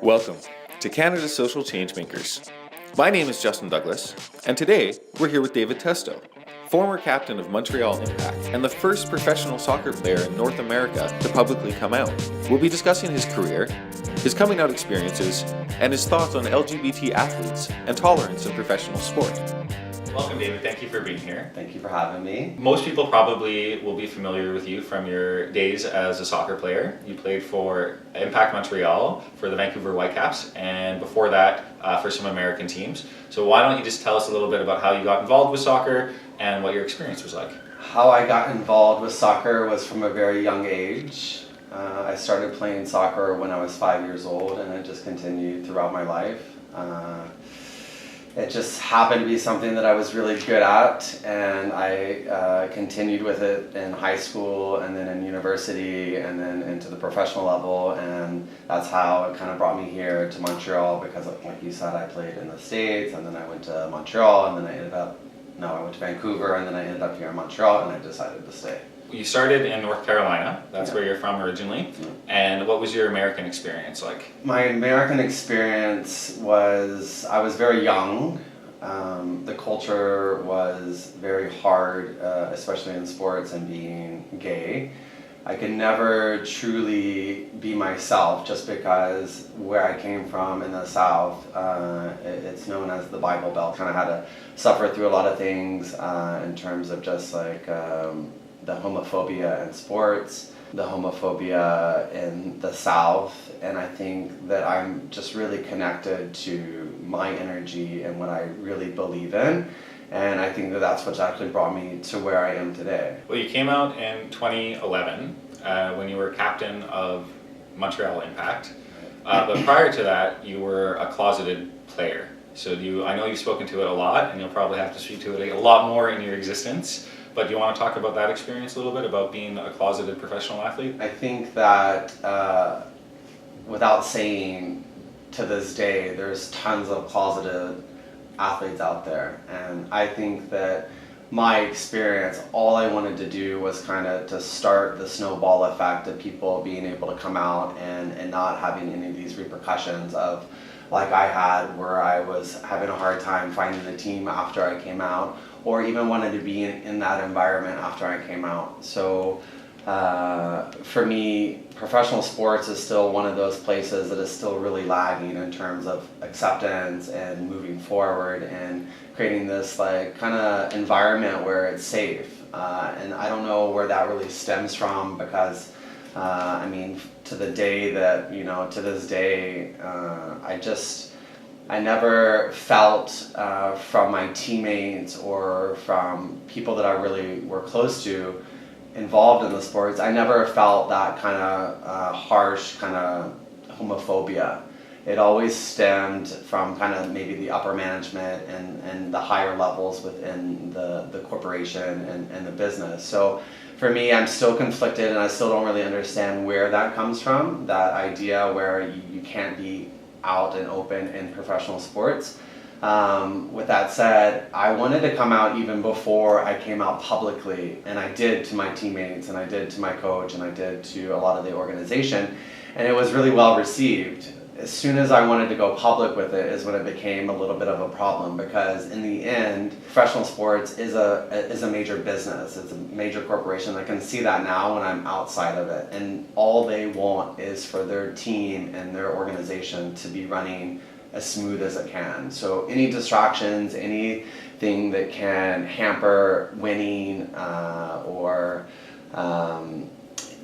Welcome to Canada's Social Changemakers. My name is Justin Douglas, and today we're here with David Testo, former captain of Montreal Impact and the first professional soccer player in North America to publicly come out. We'll be discussing his career, his coming out experiences, and his thoughts on LGBT athletes and tolerance in professional sport. Welcome, David. Thank you for being here. Thank you for having me. Most people probably will be familiar with you from your days as a soccer player. You played for Impact Montreal, for the Vancouver Whitecaps, and before that for some American teams. So why don't you just tell us a little bit about how you got involved with soccer and what your experience was like? How I got involved with soccer was from a very young age. I started playing soccer when I was 5 years old, and it just continued throughout my life. It just happened to be something that I was really good at, and I continued with it in high school and then in university and then into the professional level, and that's how it kind of brought me here to Montreal because, like you said, I played in the States, and then I went to Montreal, and then I went to Vancouver, and then I ended up here in Montreal, and I decided to stay. You started in North Carolina, that's Yeah. where you're from originally, Yeah. and what was your American experience like? My American experience was, I was very young. The culture was very hard, especially in sports and being gay. I could never truly be myself just because where I came from in the South, it's known as the Bible Belt. Kind of had to suffer through a lot of things in terms of just like the homophobia in sports, the homophobia in the South, and I think that I'm just really connected to my energy and what I really believe in, and I think that that's what's actually brought me to where I am today. Well, you came out in 2011 when you were captain of Montreal Impact, but prior to that you were a closeted player. So I know you've spoken to it a lot, and you'll probably have to speak to it a lot more in your existence. But do you want to talk about that experience a little bit, about being a closeted professional athlete? I think that without saying, to this day, there's tons of closeted athletes out there. And I think that my experience, all I wanted to do was kind of to start the snowball effect of people being able to come out and not having any of these repercussions of, like I had, where I was having a hard time finding a team after I came out, or even wanted to be in that environment after I came out. So for me, professional sports is still one of those places that is still really lagging in terms of acceptance and moving forward and creating this like kind of environment where it's safe. And I don't know where that really stems from because I mean, to the day that, to this day, I never felt from my teammates or from people that I really were close to involved in the sports, I never felt that kind of harsh kind of homophobia. It always stemmed from kind of maybe the upper management and the higher levels within the corporation and the business. So for me, I'm still conflicted, and I still don't really understand where that comes from, that idea where you can't be out and open in professional sports. With that said, I wanted to come out even before I came out publicly, and I did to my teammates, and I did to my coach, and I did to a lot of the organization, and it was really well received. As soon as I wanted to go public with it is when it became a little bit of a problem, because in the end, professional sports is a major business. It's a major corporation. I can see that now when I'm outside of it, and all they want is for their team and their organization to be running as smooth as it can. So any distractions, anything that can hamper winning or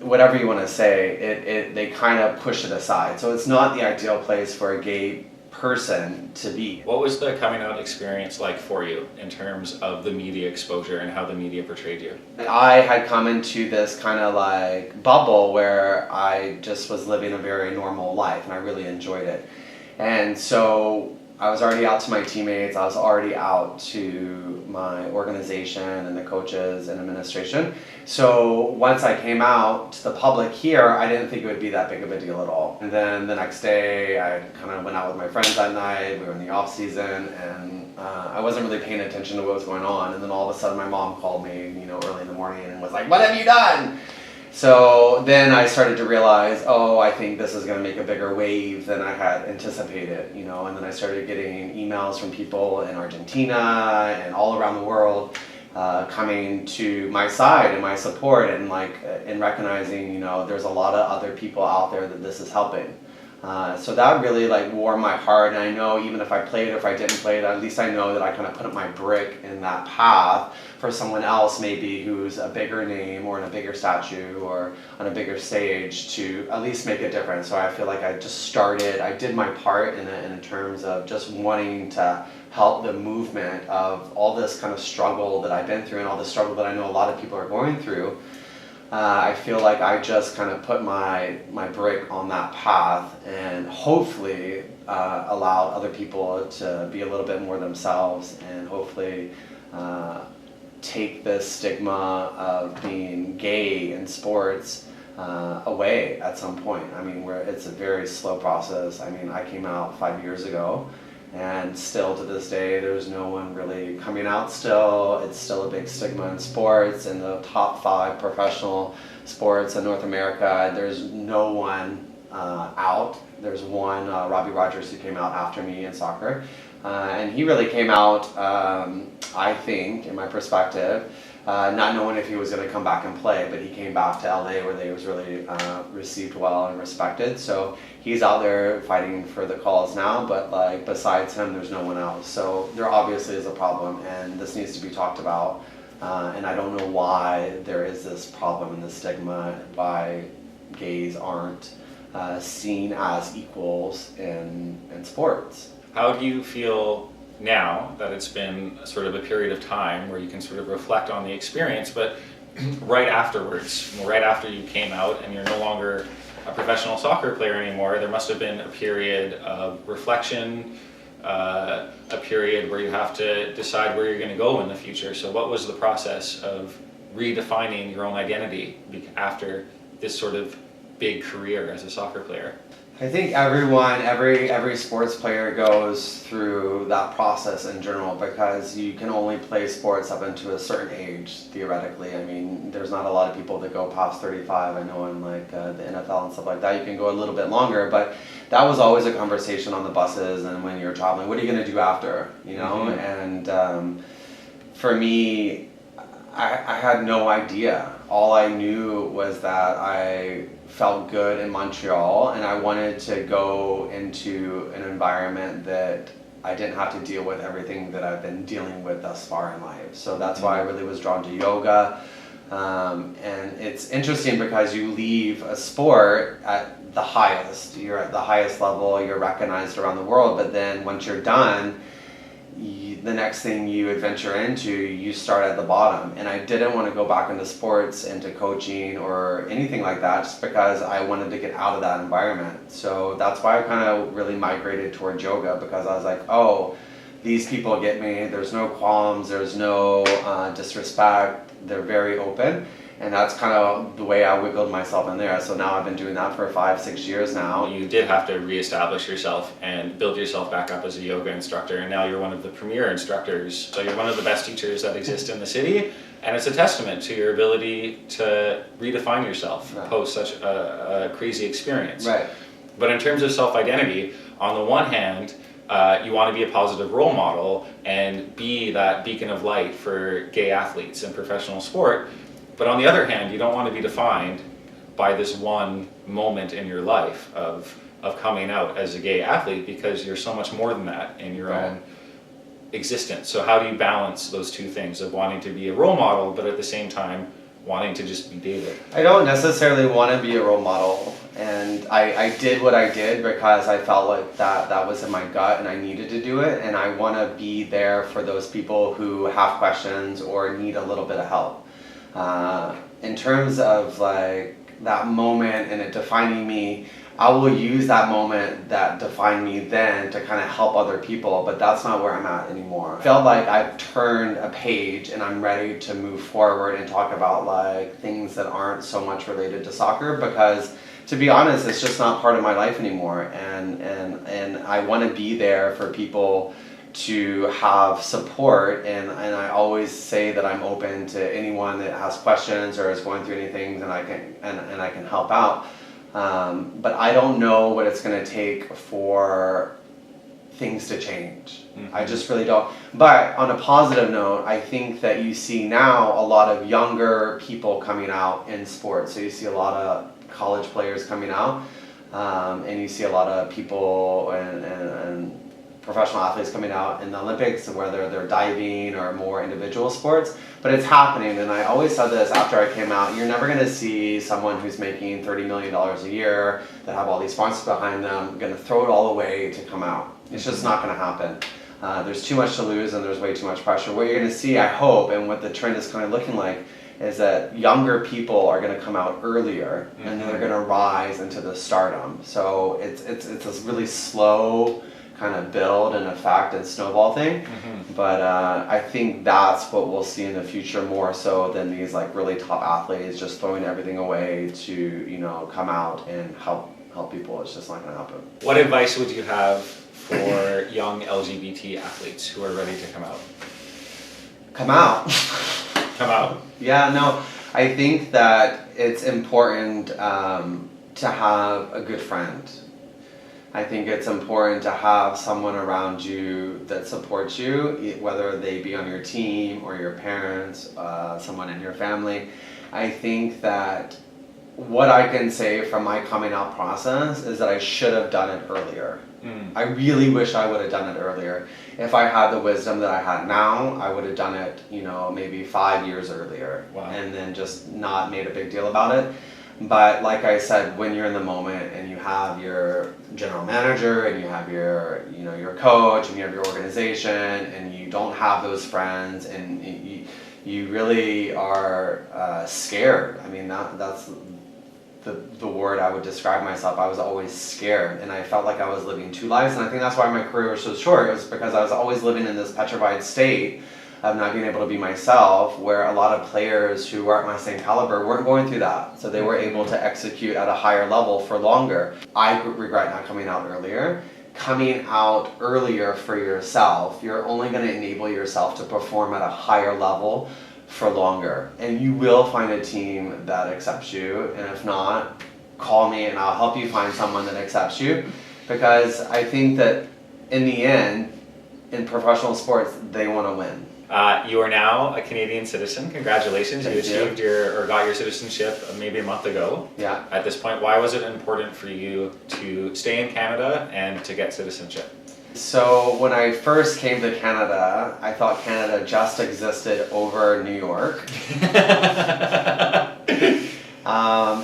whatever you want to say, they kind of push it aside. So it's not the ideal place for a gay person to be. What was the coming out experience like for you in terms of the media exposure and how the media portrayed you? I had come into this kind of like bubble where I just was living a very normal life, and I really enjoyed it. And so I was already out to my teammates, I was already out to my organization and the coaches and administration. So once I came out to the public here, I didn't think it would be that big of a deal at all. And then the next day, I kind of went out with my friends that night. We were in the off season, and I wasn't really paying attention to what was going on. And then all of a sudden, my mom called me, early in the morning and was like, "What have you done?" So then I started to realize, oh, I think this is going to make a bigger wave than I had anticipated, you know. And then I started getting emails from people in Argentina and all around the world coming to my side and my support, and like in recognizing, you know, there's a lot of other people out there that this is helping. So that really like warmed my heart, and I know even if I played or if I didn't play it, at least I know that I kind of put up my brick in that path for someone else maybe who's a bigger name or in a bigger statue or on a bigger stage to at least make a difference. So I feel like I did my part in terms of just wanting to help the movement of all this kind of struggle that I've been through and all the struggle that I know a lot of people are going through. I feel like I just kind of put my brick on that path and hopefully allowed other people to be a little bit more themselves, and hopefully take this stigma of being gay in sports away at some point. I mean, it's a very slow process. I mean, I came out 5 years ago, and still to this day there's no one really coming out still. It's still a big stigma in sports. In the top 5 professional sports in North America, there's no one out. There's one, Robbie Rogers, who came out after me in soccer, and he really came out, I think, in my perspective, not knowing if he was going to come back and play, but he came back to LA where he was really received well and respected. So he's out there fighting for the cause now, but like besides him, there's no one else. So there obviously is a problem, and this needs to be talked about. And I don't know why there is this problem and this stigma, why gays aren't seen as equals in sports. How do you feel now that it's been sort of a period of time where you can sort of reflect on the experience, but right afterwards, right after you came out and you're no longer a professional soccer player anymore, there must have been a period of reflection, a period where you have to decide where you're going to go in the future. So what was the process of redefining your own identity after this sort of big career as a soccer player? I think every sports player goes through that process in general, because you can only play sports up into a certain age, theoretically. I mean, there's not a lot of people that go past 35. I know in like the NFL and stuff like that, you can go a little bit longer, but that was always a conversation on the buses and when you're traveling. What are you going to do after, you know? Mm-hmm. And for me, I had no idea. All I knew was that I felt good in Montreal, and I wanted to go into an environment that I didn't have to deal with everything that I've been dealing with thus far in life. So that's why I really was drawn to yoga. And it's interesting because you leave a sport at the highest. You're at the highest level, you're recognized around the world, but then once you're done, the next thing you adventure into, you start at the bottom. And I didn't want to go back into sports, into coaching or anything like that, just because I wanted to get out of that environment. So that's why I kind of really migrated toward yoga, because I was like, oh, these people get me. There's no qualms, there's no disrespect. They're very open. And that's kind of the way I wiggled myself in there. So now I've been doing that for 5-6 years now. You did have to reestablish yourself and build yourself back up as a yoga instructor, and now you're one of the premier instructors. So you're one of the best teachers that exist in the city, and it's a testament to your ability to redefine yourself post such a crazy experience. Right. But in terms of self-identity, on the one hand, you want to be a positive role model and be that beacon of light for gay athletes in professional sport. But on the other hand, you don't want to be defined by this one moment in your life of coming out as a gay athlete, because you're so much more than that in your own existence. So how do you balance those two things of wanting to be a role model, but at the same time wanting to just be David? I don't necessarily want to be a role model, and I did what I did because I felt like that was in my gut and I needed to do it, and I want to be there for those people who have questions or need a little bit of help. In terms of like that moment and it defining me, I will use that moment that defined me then to kind of help other people, but that's not where I'm at anymore. I felt like I've turned a page and I'm ready to move forward and talk about like things that aren't so much related to soccer, because to be honest, it's just not part of my life anymore, and I want to be there for people to have support, and I always say that I'm open to anyone that has questions or is going through anything, and I can help out. But I don't know what it's going to take for things to change. I just really don't. But on a positive note, I think that you see now a lot of younger people coming out in sports. So you see a lot of college players coming out, and you see a lot of people and professional athletes coming out in the Olympics, whether they're diving or more individual sports. But it's happening, and I always said this after I came out, you're never going to see someone who's making $30 million a year that have all these sponsors behind them going to throw it all away to come out. It's just not going to happen. There's too much to lose, and there's way too much pressure. What you're going to see, I hope, and what the trend is kind of looking like, is that younger people are going to come out earlier, and then they're going to rise into the stardom. So it's this really slow kind of build and effect and snowball thing. But I think that's what we'll see in the future more so than these like really top athletes just throwing everything away to come out and help people. It's just not going to happen. What advice would you have for young LGBT athletes who are ready to come out? Come out. Come out. Yeah, no, I think that it's important to have a good friend. I think it's important to have someone around you that supports you, whether they be on your team or your parents, someone in your family. I think that what I can say from my coming out process is that I should have done it earlier. I really wish I would have done it earlier. If I had the wisdom that I had now, I would have done it, maybe 5 years earlier. Wow. And then just not made a big deal about it. But like I said, when you're in the moment and you have your general manager and you have your coach and you have your organization and you don't have those friends and you really are scared. I mean, that's the word I would describe myself. I was always scared, and I felt like I was living two lives, and I think that's why my career was so short. It was because I was always living in this petrified state of not being able to be myself, where a lot of players who weren't my same caliber weren't going through that. So they were able to execute at a higher level for longer. I regret not coming out earlier. Coming out earlier for yourself, you're only going to enable yourself to perform at a higher level for longer. And you will find a team that accepts you, and if not, call me and I'll help you find someone that accepts you. Because I think that in the end, in professional sports, they want to win. You are now a Canadian citizen. Congratulations. Thank you achieved got your citizenship maybe a month ago. Yeah. At this point, why was it important for you to stay in Canada and to get citizenship? So when I first came to Canada, I thought Canada just existed over New York.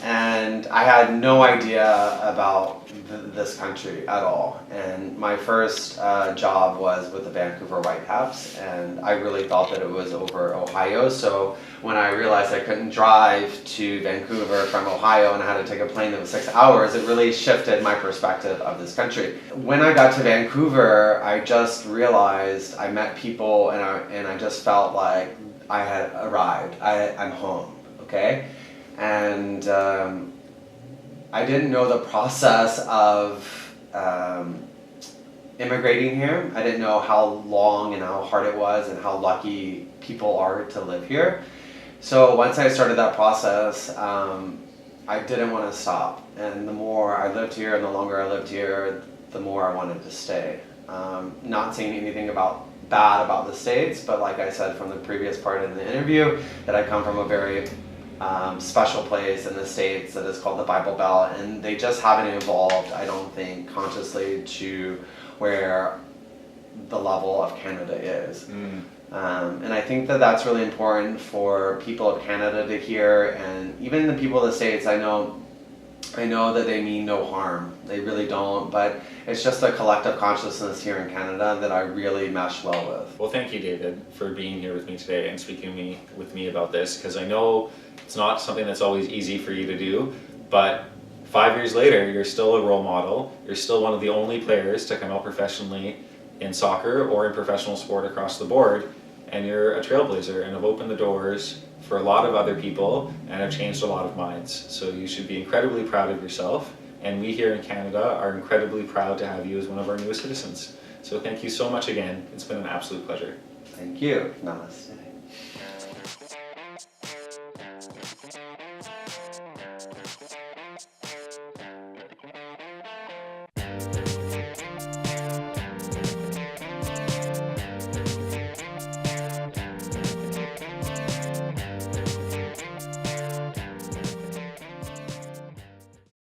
And I had no idea about this country at all. And my first job was with the Vancouver Whitecaps, and I really thought that it was over Ohio. So when I realized I couldn't drive to Vancouver from Ohio and I had to take a plane that was 6 hours, it really shifted my perspective of this country. When I got to Vancouver, I just realized I met people, and I just felt like I had arrived. I'm home, okay? And I didn't know the process of immigrating here. I didn't know how long and how hard it was and how lucky people are to live here. So once I started that process, I didn't want to stop. And the more I lived here and the longer I lived here, the more I wanted to stay. Not saying anything bad about the States, but like I said from the previous part in the interview, that I come from a very special place in the States that is called the Bible Belt, and they just haven't evolved, I don't think, consciously to where the level of Canada is. And I think that that's really important for people of Canada to hear, and even the people of the States. I know that they mean no harm, they really don't, but it's just a collective consciousness here in Canada that I really mesh well with. Well, thank you, David, for being here with me today and speaking with me about this, because I know it's not something that's always easy for you to do, but 5 years later, you're still a role model. You're still one of the only players to come out professionally in soccer or in professional sport across the board, and you're a trailblazer and have opened the doors for a lot of other people and have changed a lot of minds. So you should be incredibly proud of yourself, and we here in Canada are incredibly proud to have you as one of our newest citizens. So thank you so much again. It's been an absolute pleasure. Thank you. Namaste.